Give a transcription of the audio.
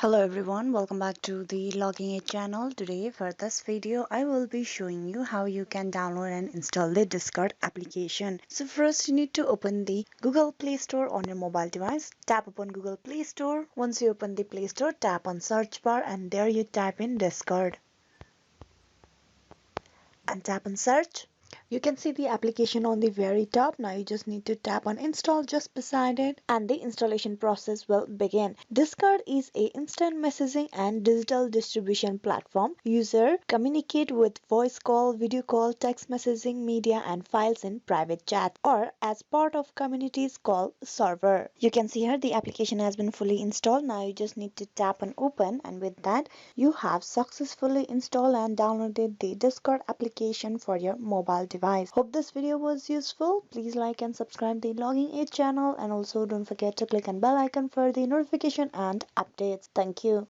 Hello everyone, welcome back to the Logging Aid channel. Today for this video I will be showing you how you can download and install the Discord application. So first you need to open the Google Play Store on your mobile device. Tap upon Google Play Store. Once you open the Play Store, tap on search bar and there you type in Discord. And tap on search. You can see the application on the very top. Now you just need to tap on install just beside it and the installation process will begin. Discord is a instant messaging and digital distribution platform. User communicate with voice call, video call, text messaging, media and files in private chat or as part of communities called server. You can see here the application has been fully installed. Now you just need to tap on open and with that you have successfully installed and downloaded the Discord application for your mobile device. Hope this video was useful. Please like and subscribe the Logging Aid channel and also don't forget to click on bell icon for the notification and updates. Thank you.